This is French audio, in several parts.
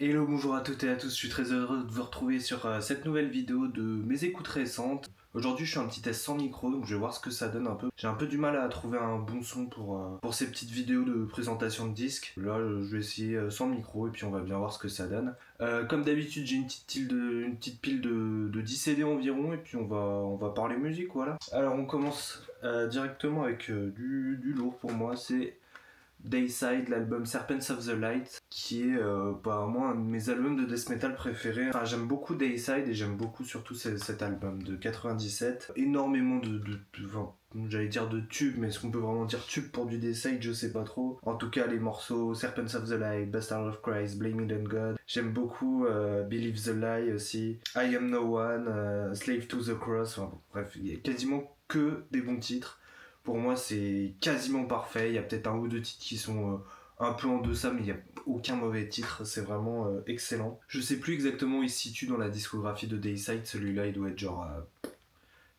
Hello, bonjour à toutes et à tous, je suis très heureux de vous retrouver sur cette nouvelle vidéo de mes écoutes récentes. Aujourd'hui je suis un petit test sans micro, donc je vais voir ce que ça donne un peu. J'ai un peu du mal à trouver un bon son pour ces petites vidéos de présentation de disques. Là je vais essayer sans micro et puis on va bien voir ce que ça donne. Comme d'habitude j'ai une petite pile de 10 CD environ et puis on va parler musique, voilà. Alors on commence directement avec du lourd pour moi, c'est Dayside, l'album Serpents of the Light, qui est apparemment un de mes albums de death metal préférés. Enfin, j'aime beaucoup Dayside et j'aime beaucoup surtout cet album de 97. Énormément enfin, j'allais dire de tubes, mais est-ce qu'on peut vraiment dire tube pour du Dayside, je sais pas trop. En tout cas, les morceaux Serpents of the Light, Bastard of Christ, Blame It on God. J'aime beaucoup Believe the Lie aussi, I Am No One, Slave to the Cross. Enfin, bon, bref, il y a quasiment que des bons titres. Pour moi, c'est quasiment parfait. Il y a peut-être un ou deux titres qui sont un peu en deçà, mais il n'y a aucun mauvais titre. C'est vraiment excellent. Je sais plus exactement où il se situe dans la discographie de Dayside. Celui-là, il doit être genre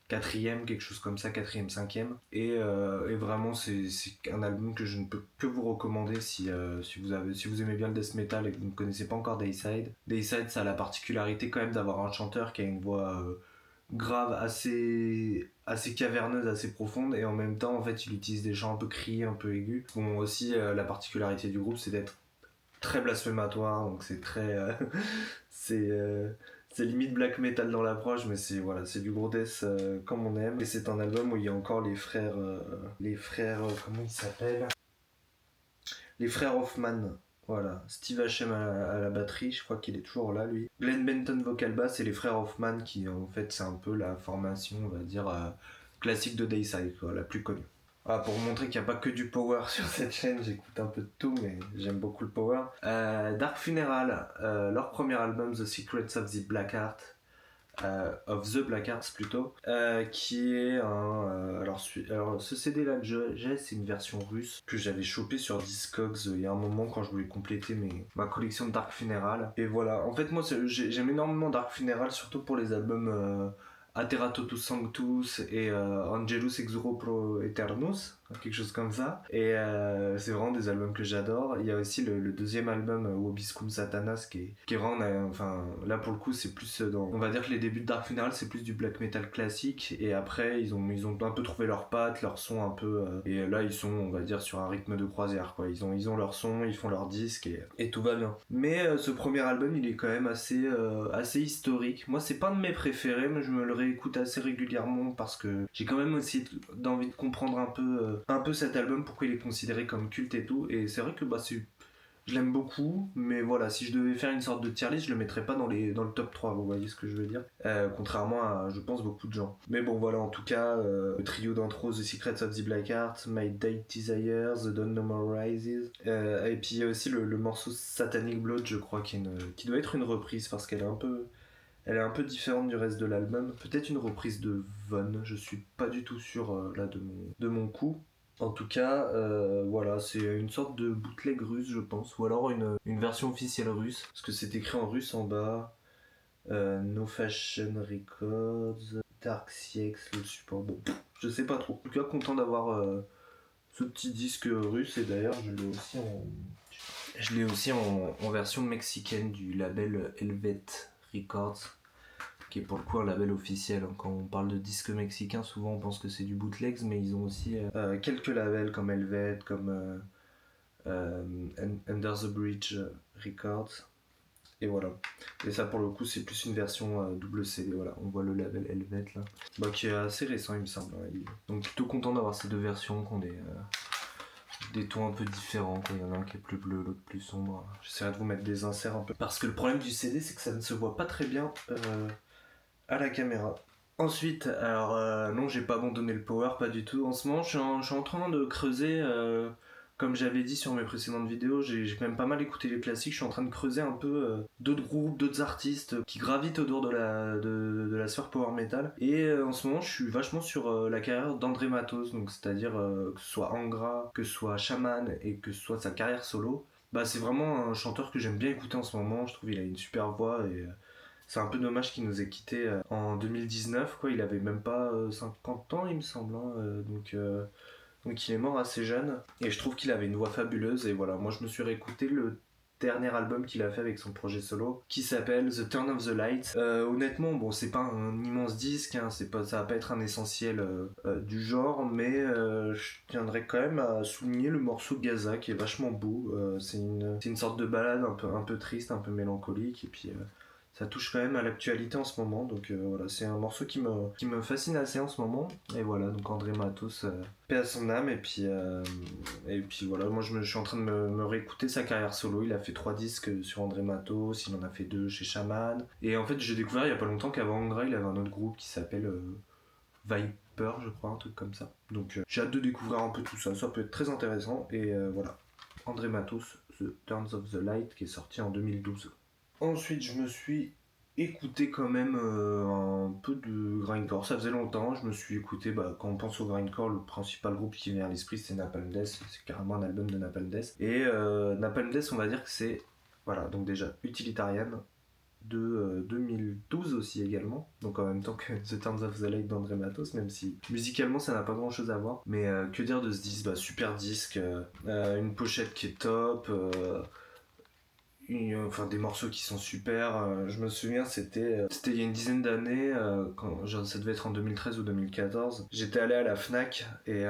quatrième, quelque chose comme ça, quatrième, cinquième. Et vraiment, c'est un album que je ne peux que vous recommander si vous aimez bien le death metal et que vous ne connaissez pas encore Dayside. Dayside, ça a la particularité quand même d'avoir un chanteur qui a une voix grave, assez caverneuse, assez profonde, et en même temps en fait il utilise des chants un peu criés, un peu aigus. Bon, aussi la particularité du groupe c'est d'être très blasphématoire, donc c'est très c'est limite black metal dans l'approche, mais c'est voilà, c'est du gros death comme on aime. Et c'est un album où il y a encore les frères comment ils s'appellent, les frères Hoffman. Voilà, Steve Hashem à la batterie, je crois qu'il est toujours là lui. Glenn Benton vocal bass et les frères Hoffman qui en fait c'est un peu la formation, on va dire, classique de Dayside, quoi, la plus connue. Ah, pour montrer qu'il n'y a pas que du power sur cette chaîne, j'écoute un peu de tout, mais j'aime beaucoup le power. Dark Funeral, leur premier album The Secrets of the Black Art, of the Black Arts plutôt, qui est alors ce CD là que j'ai, c'est une version russe que j'avais chopé sur Discogs il y a un moment quand je voulais compléter ma collection de Dark Funeral. Et voilà, en fait moi j'aime énormément Dark Funeral, surtout pour les albums Aterra Totus Sanctus et Angelus Exuro Pro Eternus, quelque chose comme ça. Et c'est vraiment des albums que j'adore. Il y a aussi le deuxième album Wobiscum Satanas qui est vraiment, enfin là pour le coup c'est plus on va dire que les débuts de Dark Funeral c'est plus du black metal classique, et après ils ont un peu trouvé leur patte, leur son un peu et là ils sont, on va dire, sur un rythme de croisière, quoi. Ils ont leur son, ils font leur disque et tout va bien. Mais ce premier album il est quand même assez historique. Moi c'est pas un de mes préférés, mais je me le réécoute assez régulièrement parce que j'ai quand même aussi d'envie de comprendre un peu cet album, pourquoi il est considéré comme culte et tout. Et c'est vrai que je l'aime beaucoup, mais voilà, si je devais faire une sorte de tier list, je le mettrais pas dans le top 3, vous voyez ce que je veux dire, contrairement à, je pense, beaucoup de gens. Mais bon, voilà, en tout cas, le trio d'intro, The Secrets of the Black Art, My Dead Desire, The Dawn No More Rises, et puis il y a aussi le morceau Satanic Blood, je crois, qui doit être une reprise, parce qu'elle est un peu différente du reste de l'album. Peut-être une reprise de Von, je suis pas du tout sûr là de mon coup. En tout cas, voilà, c'est une sorte de bootleg russe, je pense, ou alors une version officielle russe, parce que c'est écrit en russe en bas. No Fashion Records, Dark CX, le support, bon, je sais pas trop. En tout cas, content d'avoir ce petit disque russe, et d'ailleurs, je l'ai aussi en version mexicaine du label Helvet Records, qui est pour le coup un label officiel. Quand on parle de disques mexicains, souvent on pense que c'est du bootlegs, mais ils ont aussi quelques labels comme Helvet, comme Under the Bridge Records. Et voilà. Et ça pour le coup c'est plus une version double CD, voilà. On voit le label Helvet là. Qui est assez récent il me semble. Donc plutôt content d'avoir ces deux versions qui ont des tons un peu différents, quoi. Il y en a un qui est plus bleu, l'autre plus sombre. J'essaierai de vous mettre des inserts un peu. Parce que le problème du CD c'est que ça ne se voit pas très bien à la caméra. Ensuite, alors non, j'ai pas abandonné le power, pas du tout. En ce moment, je suis en train de creuser, comme j'avais dit sur mes précédentes vidéos, j'ai quand même pas mal écouté les classiques. Je suis en train de creuser un peu d'autres groupes, d'autres artistes qui gravitent autour de la sphère power metal. Et en ce moment, je suis vachement sur la carrière d'André Matos, donc c'est-à-dire que ce soit Angra, que ce soit Shaman et que ce soit sa carrière solo. C'est vraiment un chanteur que j'aime bien écouter en ce moment. Je trouve qu'il a une super voix et c'est un peu dommage qu'il nous ait quittés en 2019, quoi. Il avait même pas 50 ans, il me semble, hein, donc il est mort assez jeune. Et je trouve qu'il avait une voix fabuleuse. Et voilà, moi je me suis réécouté le dernier album qu'il a fait avec son projet solo qui s'appelle The Turn of the Light. Honnêtement, bon, c'est pas un immense disque, hein, ça va pas être un essentiel du genre, mais je tiendrais quand même à souligner le morceau Gaza qui est vachement beau. C'est une sorte de balade un peu triste, un peu mélancolique, et puis ça touche quand même à l'actualité en ce moment, donc voilà, c'est un morceau qui me fascine assez en ce moment. Et voilà, donc André Matos, paix à son âme, et puis voilà, moi je suis en train de me réécouter sa carrière solo. Il a fait 3 disques sur André Matos, il en a fait 2 chez Shaman, et en fait j'ai découvert il y a pas longtemps qu'avant André il avait un autre groupe qui s'appelle Viper, je crois, un truc comme ça. Donc j'ai hâte de découvrir un peu tout ça, ça peut être très intéressant, et voilà, André Matos, The Turns of the Light, qui est sorti en 2012. Ensuite, je me suis écouté quand même un peu de grindcore. Ça faisait longtemps, je me suis écouté, quand on pense au grindcore, le principal groupe qui vient à l'esprit c'est Napalm Death, c'est carrément un album de Napalm Death. Et Napalm Death, on va dire que c'est, voilà, donc déjà Utilitarian de 2012 aussi également, donc en même temps que The Turns of the Light d'André Matos, même si musicalement ça n'a pas grand chose à voir. Mais que dire de ce disque, super disque, une pochette qui est top, enfin des morceaux qui sont super. Je me souviens, c'était il y a une dizaine d'années, ça devait être en 2013 ou 2014. J'étais allé à la Fnac, et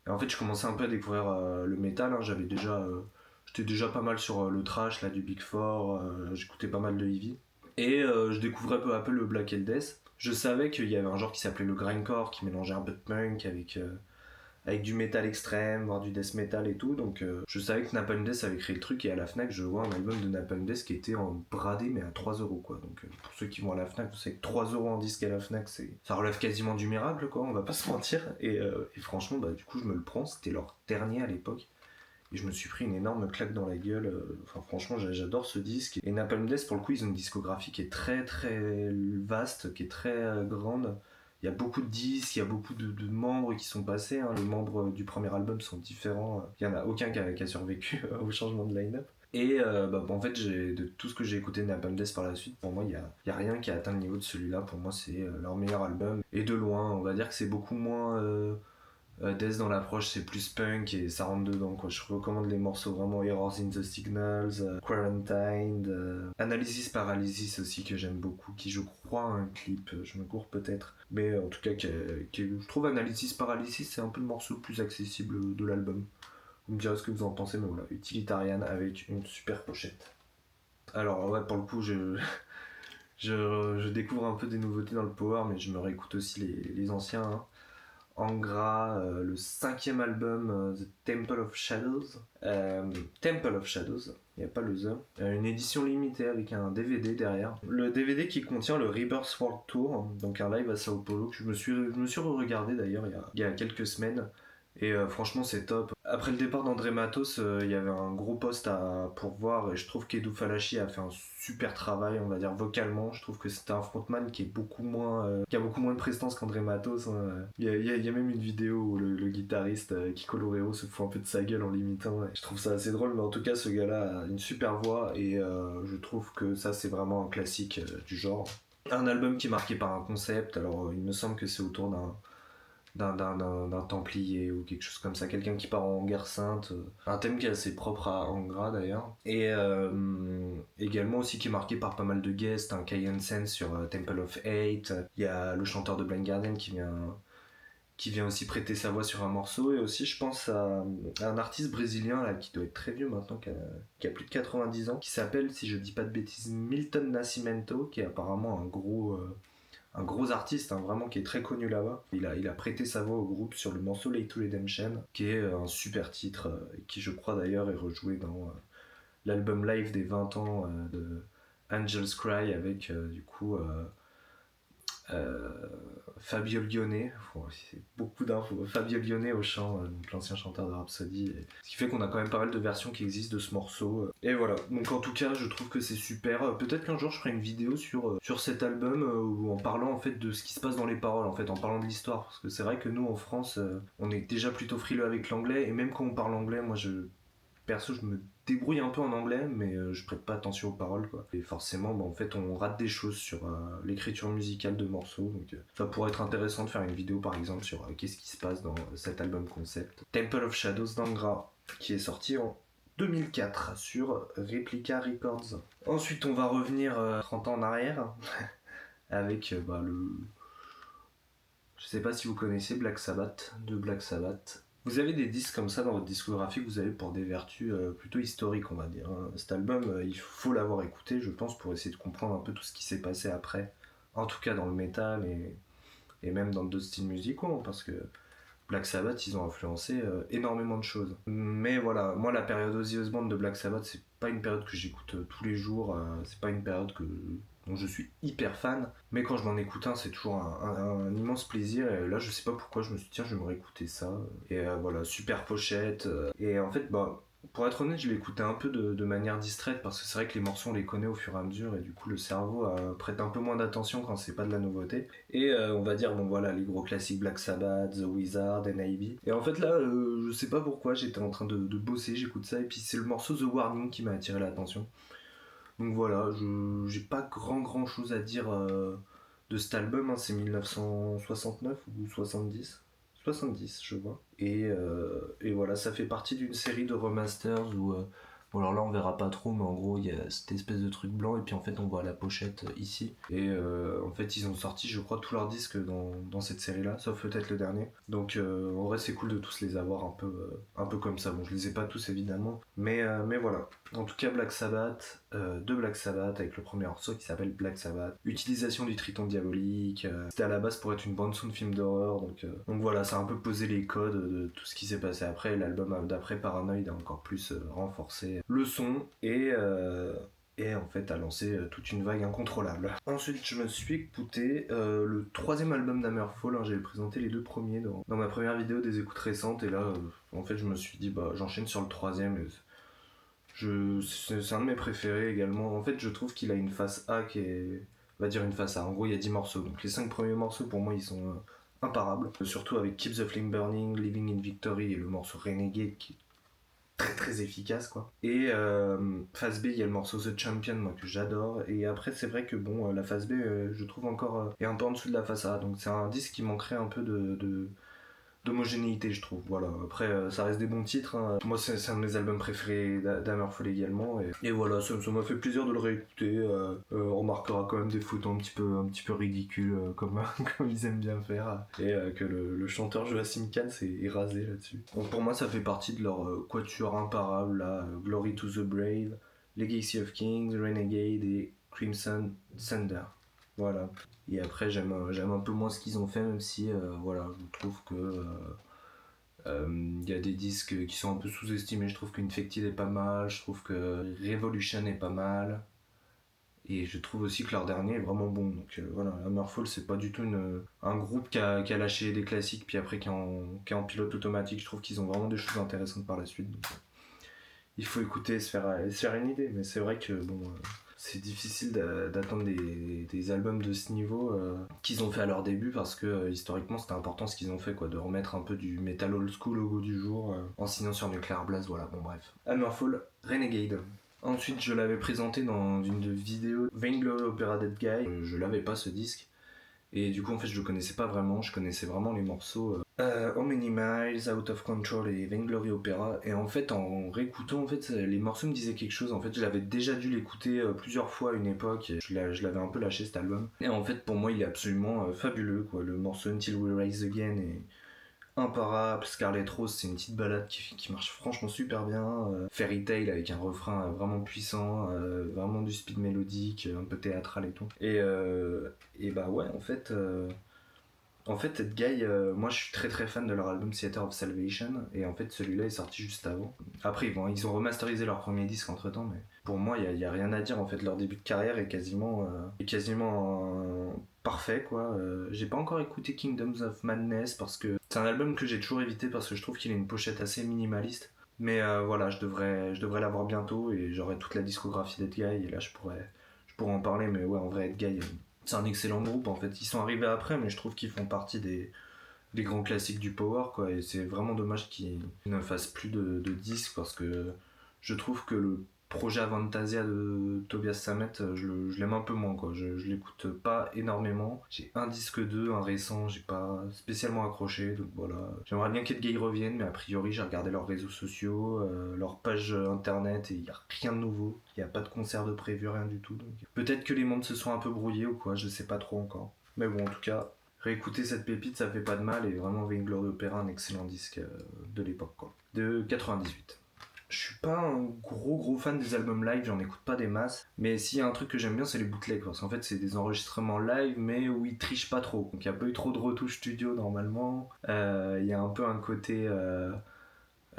en fait je commençais un peu à découvrir le métal, hein. J'étais déjà pas mal sur le thrash là, du Big Four, j'écoutais pas mal de heavy. Et je découvrais peu à peu le Black and Death. Je savais qu'il y avait un genre qui s'appelait le grindcore, qui mélangeait un peu de punk avec du métal extrême, voire du death metal et tout. Donc je savais que Napalm Death avait créé le truc, et à la Fnac je vois un album de Napalm Death qui était en bradé mais à 3€ quoi. Donc pour ceux qui vont à la Fnac, vous savez que 3€ en disque à la Fnac, ça relève quasiment du miracle quoi, on va pas se mentir. Et franchement du coup je me le prends, c'était leur dernier à l'époque. Et je me suis pris une énorme claque dans la gueule. Enfin, franchement, j'adore ce disque. Et Napalm Death, pour le coup, ils ont une discographie qui est très très vaste, qui est très grande. Il y a beaucoup de disques, il y a beaucoup de membres qui sont passés, hein. Les membres du premier album sont différents. Il n'y en a aucun qui a survécu au changement de line-up. Et en fait, de tout ce que j'ai écouté de Napalm Death par la suite, pour moi, il y a rien qui a atteint le niveau de celui-là. Pour moi, c'est leur meilleur album. Et de loin, on va dire que c'est beaucoup moins... Death dans l'approche, c'est plus punk et ça rentre dedans quoi. Je recommande les morceaux vraiment Errors in the Signals, Quarantined, Analysis Paralysis aussi que j'aime beaucoup, qui je crois a un clip, je me cours peut-être, mais en tout cas je trouve Analysis Paralysis c'est un peu le morceau le plus accessible de l'album. Vous me direz ce que vous en pensez, mais voilà, Utilitarian avec une super pochette. Alors ouais, pour le coup je découvre un peu des nouveautés dans le power, mais je me réécoute aussi les anciens, hein. Angra, le 5e album, The Temple of Shadows. Temple of Shadows, il n'y a pas le The. Une édition limitée avec un DVD derrière. Le DVD qui contient le Rebirth World Tour, donc un live à Sao Paulo que je me suis re-regardé d'ailleurs il y a quelques semaines. Et franchement c'est top. Après le départ d'André Matos, il y avait un gros poste à pourvoir, et je trouve qu'Edu Falachi a fait un super travail, on va dire vocalement. Je trouve que c'était un frontman qui a beaucoup moins de prestance qu'André Matos, hein. Il y a même une vidéo où le guitariste Kiko Loureiro se fout un peu de sa gueule en l'imitant. Je trouve ça assez drôle, mais en tout cas ce gars-là a une super voix, et je trouve que ça c'est vraiment un classique du genre. Un album qui est marqué par un concept. Alors il me semble que c'est autour d'un templier ou quelque chose comme ça, quelqu'un qui part en guerre sainte, un thème qui est assez propre à Angra d'ailleurs, et également aussi qui est marqué par pas mal de guests, un Kayan Sen sur Temple of Hate, il y a le chanteur de Blind Guardian qui vient aussi prêter sa voix sur un morceau, et aussi je pense à un artiste brésilien là, qui doit être très vieux maintenant, qui a plus de 90 ans, qui s'appelle, si je dis pas de bêtises, Milton Nascimento, qui est apparemment un gros artiste, hein, vraiment, qui est très connu là-bas. Il a prêté sa voix au groupe sur le morceau Late to Redemption, qui est un super titre, et qui je crois d'ailleurs est rejoué dans l'album live des 20 ans de Angels Cry, avec du coup Fabio Lione, c'est beaucoup d'infos, Fabio Lione au chant, donc l'ancien chanteur de Rhapsody, ce qui fait qu'on a quand même pas mal de versions qui existent de ce morceau, et voilà, donc en tout cas je trouve que c'est super. Peut-être qu'un jour je ferai une vidéo sur cet album, en parlant en fait de ce qui se passe dans les paroles, en fait en parlant de l'histoire, parce que c'est vrai que nous en France on est déjà plutôt frileux avec l'anglais, et même quand on parle anglais, moi perso je me débrouille un peu en anglais, mais je prête pas attention aux paroles quoi. Et forcément en fait on rate des choses sur l'écriture musicale de morceaux, donc ça pourrait être intéressant de faire une vidéo par exemple sur qu'est-ce qui se passe dans cet album concept Temple of Shadows d'Angra, qui est sorti en 2004 sur Replica Records. Ensuite on va revenir 30 ans en arrière avec je sais pas si vous connaissez Black Sabbath, de Black Sabbath. Vous avez des disques comme ça dans votre discographie que vous avez pour des vertus plutôt historiques, on va dire. Cet album, il faut l'avoir écouté, je pense, pour essayer de comprendre un peu tout ce qui s'est passé après. En tout cas dans le métal et même dans d'autres styles musicaux, parce que Black Sabbath, ils ont influencé énormément de choses. Mais voilà, moi la période Ozzy Osbourne de Black Sabbath, c'est pas une période que j'écoute tous les jours, c'est pas une période dont je suis hyper fan, mais quand je m'en écoute un, c'est toujours un immense plaisir, et là je sais pas pourquoi, je me suis dit tiens, je vais me réécouter ça, et voilà, super pochette, et en fait, pour être honnête, je l'ai écouté un peu de manière distraite, parce que c'est vrai que les morceaux on les connaît au fur et à mesure, et du coup le cerveau prête un peu moins d'attention quand c'est pas de la nouveauté, et on va dire, bon voilà, les gros classiques Black Sabbath, The Wizard, NIB, et en fait là, je sais pas pourquoi, j'étais en train de bosser, j'écoute ça, et puis c'est le morceau The Warning qui m'a attiré l'attention. Donc voilà, j'ai pas grand chose à dire de cet album, c'est 1969 ou 70. 70 je vois. Et voilà, ça fait partie d'une série de remasters où... bon alors là on verra pas trop, mais en gros il y a cette espèce de truc blanc et puis en fait on voit la pochette ici. Et en fait ils ont sorti je crois tous leurs disques dans cette série là, sauf peut-être le dernier. Donc en vrai c'est cool de tous les avoir un peu comme ça. Bon je les ai pas tous évidemment, mais voilà. En tout cas Black Sabbath, de Black Sabbath avec le premier morceau qui s'appelle Black Sabbath. Utilisation du triton diabolique, c'était à la base pour être une bande son de film d'horreur, donc voilà, ça a un peu posé les codes de tout ce qui s'est passé après. L'album d'après Paranoid a encore plus renforcé le son et en fait a lancé toute une vague incontrôlable. Ensuite je me suis écouté le troisième album d'Hammerfall, j'avais présenté les deux premiers dans ma première vidéo des écoutes récentes, et là en fait je me suis dit j'enchaîne sur le troisième. C'est un de mes préférés également. En fait, je trouve qu'il a une face A qui est... On va dire une face A. En gros, il y a 10 morceaux. Donc les 5 premiers morceaux, pour moi, ils sont imparables. Surtout avec Keep the Flame Burning, Living in Victory et le morceau Renegade qui est très efficace, quoi. Et face B, il y a le morceau The Champion, moi, que j'adore. Et après, c'est vrai que la face B, je trouve encore est un peu en dessous de la face A. Donc c'est un disque qui manquerait un peu d'homogénéité, je trouve. Voilà, après ça reste des bons titres, moi c'est un de mes albums préférés d'Hammerfall également, et voilà, ça m'a fait plaisir de le réécouter. On remarquera quand même des photos un petit peu ridicules comme ils aiment bien faire, et que le chanteur Joachim Kahn est rasé là-dessus. Donc pour moi ça fait partie de leur quatuor imparable là, Glory to the Brave, Legacy of Kings, Renegade et Crimson Thunder. Voilà. Et après, j'aime un peu moins ce qu'ils ont fait, même si, voilà, je trouve que y a des disques qui sont un peu sous-estimés. Je trouve qu'Infected est pas mal, je trouve que Revolution est pas mal, et je trouve aussi que leur dernier est vraiment bon. Donc voilà, Hammerfall, c'est pas du tout un groupe qui a lâché des classiques, puis après qui est en pilote automatique. Je trouve qu'ils ont vraiment des choses intéressantes par la suite. Donc, il faut écouter et se faire une idée, mais c'est vrai que c'est difficile d'attendre des albums de ce niveau qu'ils ont fait à leur début, parce que historiquement c'était important ce qu'ils ont fait, quoi, de remettre un peu du metal old school au goût du jour en signant sur Nuclear Blast. Voilà, bon bref. Hammerfall, Renegade. Ensuite je l'avais présenté dans une vidéo Vainglory Opera Dead Guy, je l'avais pas ce disque, et du coup en fait je le connaissais pas vraiment, je connaissais vraiment les morceaux How Many Miles, Out of Control et Vainglory Opera, et en fait en réécoutant en fait les morceaux me disaient quelque chose. En fait je l'avais déjà dû l'écouter plusieurs fois à une époque, et je l'avais un peu lâché cet album, et en fait pour moi il est absolument fabuleux, quoi. Le morceau Until We Rise Again est imparable. Scarlet Rose, c'est une petite balade qui marche franchement super bien. Fairy Tail avec un refrain vraiment puissant, vraiment du speed mélodique, un peu théâtral et tout. Et bah ouais, en fait, Ted Guy, moi je suis très fan de leur album Theater of Salvation, et en fait celui-là est sorti juste avant. Après ils ont remasterisé leur premier disque entre temps, mais pour moi il y a rien à dire. En fait leur début de carrière est quasiment parfait, quoi. J'ai pas encore écouté Kingdoms of Madness parce que c'est un album que j'ai toujours évité, parce que je trouve qu'il a une pochette assez minimaliste. Mais voilà, je devrais l'avoir bientôt, et j'aurai toute la discographie d'Ed Guy, et là je pourrais en parler. Mais ouais, en vrai Ed Guy, c'est un excellent groupe. En fait ils sont arrivés après, mais je trouve qu'ils font partie des grands classiques du power, quoi, et c'est vraiment dommage qu'ils ne fassent plus de disques, parce que je trouve que projet Avantasia de Tobias Sammet, je l'aime un peu moins, quoi. Je l'écoute pas énormément. J'ai un disque 2, un récent, j'ai pas spécialement accroché, donc voilà. J'aimerais bien qu'Ed Gay revienne, mais a priori j'ai regardé leurs réseaux sociaux, leur page internet, et il y a rien de nouveau. Il y a pas de concert de prévu, rien du tout. Donc peut-être que les mondes se sont un peu brouillés ou quoi, je sais pas trop encore. Mais bon, en tout cas, réécouter cette pépite, ça fait pas de mal, et vraiment Vainglory Opera, un excellent disque de l'époque, quoi. De 98. Je suis pas un gros fan des albums live, j'en écoute pas des masses. Mais s'il y a un truc que j'aime bien, c'est les bootlegs. Parce qu'en fait, c'est des enregistrements live, mais où ils trichent pas trop. Donc il n'y a pas eu trop de retouches studio normalement. Il y a un peu un côté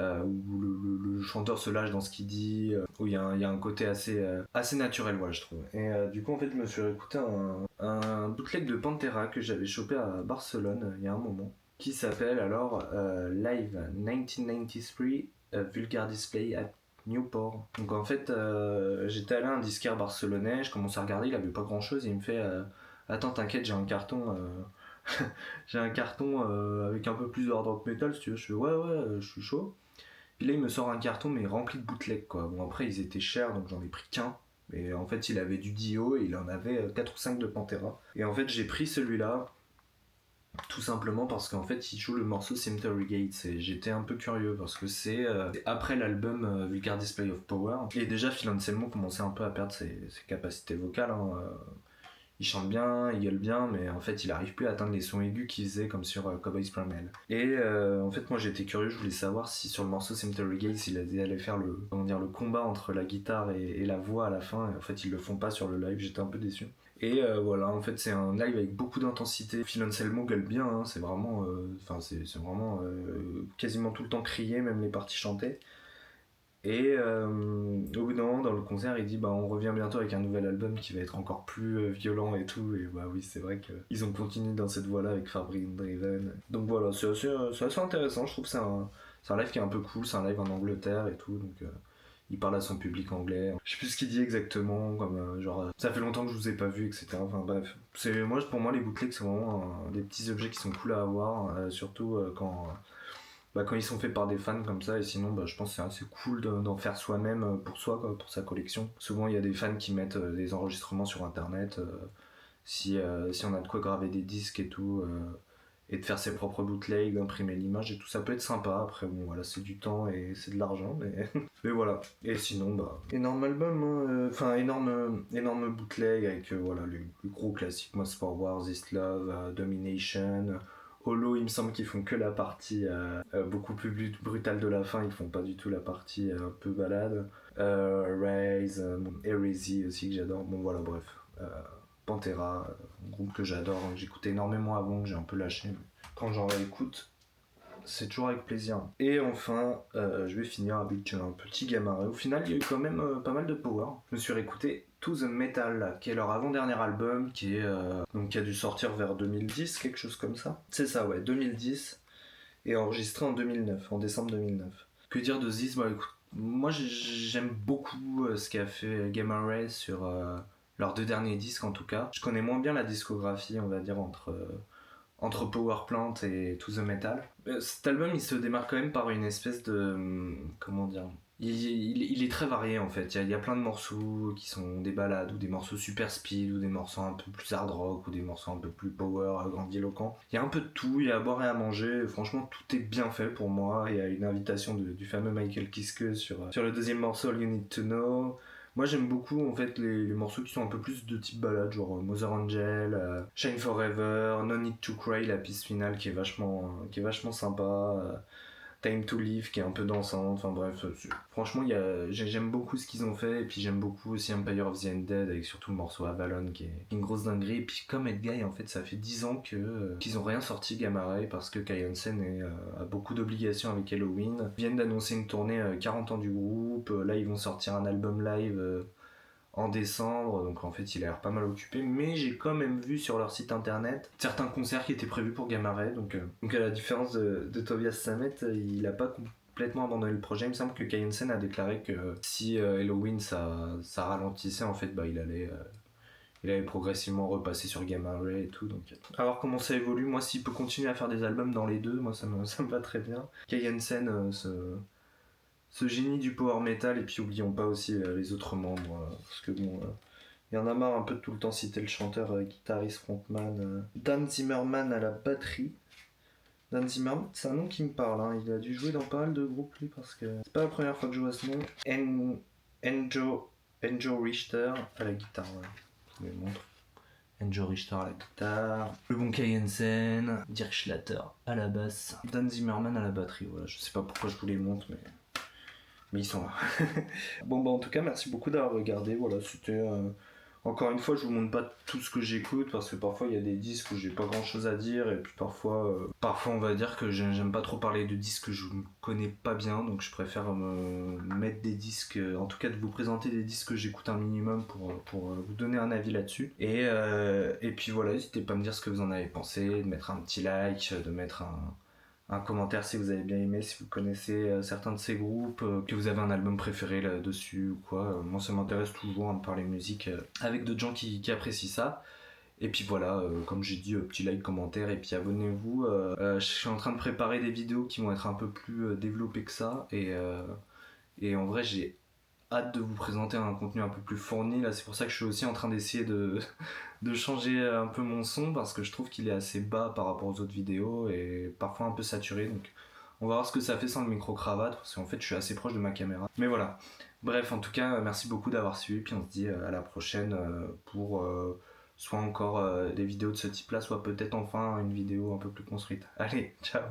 où le chanteur se lâche dans ce qu'il dit, où il y a un côté assez naturel, voilà, je trouve. Et du coup, en fait, je me suis écouté un bootleg de Pantera que j'avais chopé à Barcelone il y a un moment, qui s'appelle alors Live 1993 Vulgar Display at Newport. Donc en fait, j'étais allé à un disquaire barcelonais, je commence à regarder, il avait pas grand chose, et il me fait attends, t'inquiète, j'ai un carton. J'ai un carton avec un peu plus de hard rock metal, si tu veux. Je fais ouais, je suis chaud. Puis là, il me sort un carton, mais rempli de bootlegs, quoi. Bon, après, ils étaient chers, donc j'en ai pris qu'un. Mais en fait, il avait du Dio et il en avait 4 ou 5 de Pantera. Et en fait, j'ai pris celui-là tout simplement parce qu'en fait, il joue le morceau Cemetery Gates. Et j'étais un peu curieux parce que c'est après l'album Vulgar Display of Power. Et déjà, Phil Anselmo commençait un peu à perdre ses capacités vocales. Hein. Il chante bien, il gueule bien, mais en fait il arrive plus à atteindre les sons aigus qu'il faisait comme sur Cowboys From Hell. Et en fait moi j'étais curieux, je voulais savoir si sur le morceau Cemetery Gates il allait faire le combat entre la guitare et la voix à la fin, et en fait ils le font pas sur le live, j'étais un peu déçu. Et voilà, en fait c'est un live avec beaucoup d'intensité. Phil Anselmo gueule bien, hein, c'est vraiment, c'est vraiment quasiment tout le temps crié, même les parties chantées. Et au bout d'un moment dans le concert il dit bah on revient bientôt avec un nouvel album qui va être encore plus violent et tout, et bah oui c'est vrai qu'ils ont continué dans cette voie là avec Fabric Driven. Donc voilà, c'est assez intéressant, je trouve que c'est un live qui est un peu cool, c'est un live en Angleterre et tout, donc il parle à son public anglais. Je sais plus ce qu'il dit exactement, comme ça fait longtemps que je vous ai pas vu, etc. Enfin bref, pour moi les bootlegs c'est vraiment des petits objets qui sont cool à avoir, surtout quand ils sont faits par des fans comme ça. Et sinon je pense que c'est assez cool d'en faire soi-même pour soi, quoi, pour sa collection. Souvent il y a des fans qui mettent des enregistrements sur internet, si on a de quoi graver des disques et tout, et de faire ses propres bootlegs, d'imprimer l'image et tout, ça peut être sympa. Après bon voilà, c'est du temps et c'est de l'argent, mais mais voilà. Et sinon énorme album, hein, enfin énorme bootleg avec voilà les gros classiques, Most for War, This Love, Domination. Holo, il me semble qu'ils font que la partie beaucoup plus brutale de la fin, ils font pas du tout la partie un peu balade. Raise, Heresy aussi que j'adore. Bon voilà, bref. Pantera, un groupe que j'adore, que j'écoutais énormément avant, que j'ai un peu lâché. Mais quand j'en réécoute, c'est toujours avec plaisir. Et enfin, je vais finir avec un petit Gamma Ray. Au final, il y a eu quand même pas mal de power. Je me suis réécouté To The Metal, qui est leur avant-dernier album, qui a dû sortir vers 2010, quelque chose comme ça. C'est ça, ouais, 2010, et enregistré en 2009, en décembre 2009. Que dire de Ziz? Bah écoute, moi j'aime beaucoup ce qu'a fait Gamma Ray sur leurs 2 derniers disques en tout cas. Je connais moins bien la discographie, on va dire, entre Power Plant et To The Metal. Cet album il se démarque quand même par une espèce de... comment dire, il est très varié en fait. Il y a plein de morceaux qui sont des ballades, ou des morceaux super speed, ou des morceaux un peu plus hard rock, ou des morceaux un peu plus power, grandiloquents. Il y a un peu de tout, il y a à boire et à manger. Franchement, tout est bien fait pour moi. Il y a une invitation du fameux Michael Kiske sur le deuxième morceau, All You Need To Know. Moi j'aime beaucoup en fait les morceaux qui sont un peu plus de type balade, genre Mother Angel, Shine Forever, No Need To Cry, la piste finale qui est vachement sympa, Time to Live qui est un peu dansante, enfin bref, franchement j'aime beaucoup ce qu'ils ont fait. Et puis j'aime beaucoup aussi Empire of the Undead, avec surtout le morceau Avalon qui est une grosse dinguerie. Et puis comme Edguy, en fait ça fait 10 ans qu'ils ont rien sorti Gamma Ray, parce que Kai Hansen a beaucoup d'obligations avec Halloween. Ils viennent d'annoncer une tournée 40 ans du groupe, là ils vont sortir un album live en décembre, donc en fait il a l'air pas mal occupé, mais j'ai quand même vu sur leur site internet certains concerts qui étaient prévus pour Gamma Ray, donc à la différence de Tobias Sammet, il a pas complètement abandonné le projet. Il me semble que Kai Hansen a déclaré que si Halloween ça ralentissait, en fait il allait progressivement repasser sur Gamma Ray et tout, donc à voir comment ça évolue. Moi s'il peut continuer à faire des albums dans les deux, moi ça me va très bien. Kai Hansen ce génie du power metal. Et puis oublions pas aussi les autres membres, parce que bon, il y en a marre un peu de tout le temps citer le chanteur, guitariste, frontman, Dan Zimmerman à la batterie. Dan Zimmerman, c'est un nom qui me parle, hein. Il a dû jouer dans pas mal de groupes lui, parce que c'est pas la première fois que je vois ce nom. Enjo Richter à la guitare, voilà. Je vous les montre. Enjo Richter à la guitare, le bon Kai Hansen, Dirk Schlatter à la basse, Dan Zimmerman à la batterie. Voilà, je sais pas pourquoi je vous les montre, mais ils sont là. Bon, bah en tout cas, merci beaucoup d'avoir regardé. Voilà, c'était. Encore une fois, je vous montre pas tout ce que j'écoute parce que parfois il y a des disques où j'ai pas grand chose à dire, et puis parfois on va dire que j'aime pas trop parler de disques que je ne connais pas bien, donc je préfère me mettre des disques, en tout cas de vous présenter des disques que j'écoute un minimum pour vous donner un avis là-dessus. Et puis voilà, n'hésitez pas à me dire ce que vous en avez pensé, de mettre un petit like, de mettre un commentaire si vous avez bien aimé, si vous connaissez certains de ces groupes, que vous avez un album préféré là-dessus ou quoi. Moi ça m'intéresse toujours de parler musique avec d'autres gens qui apprécient ça. Et puis voilà, comme j'ai dit, petit like, commentaire, et puis abonnez-vous. Je suis en train de préparer des vidéos qui vont être un peu plus développées que ça, et en vrai j'ai hâte de vous présenter un contenu un peu plus fourni. Là, c'est pour ça que je suis aussi en train d'essayer de changer un peu mon son, parce que je trouve qu'il est assez bas par rapport aux autres vidéos et parfois un peu saturé. Donc on va voir ce que ça fait sans le micro-cravate, parce qu'en fait je suis assez proche de ma caméra. Mais voilà. Bref, en tout cas, merci beaucoup d'avoir suivi, puis on se dit à la prochaine pour soit encore des vidéos de ce type-là, soit peut-être enfin une vidéo un peu plus construite. Allez, ciao!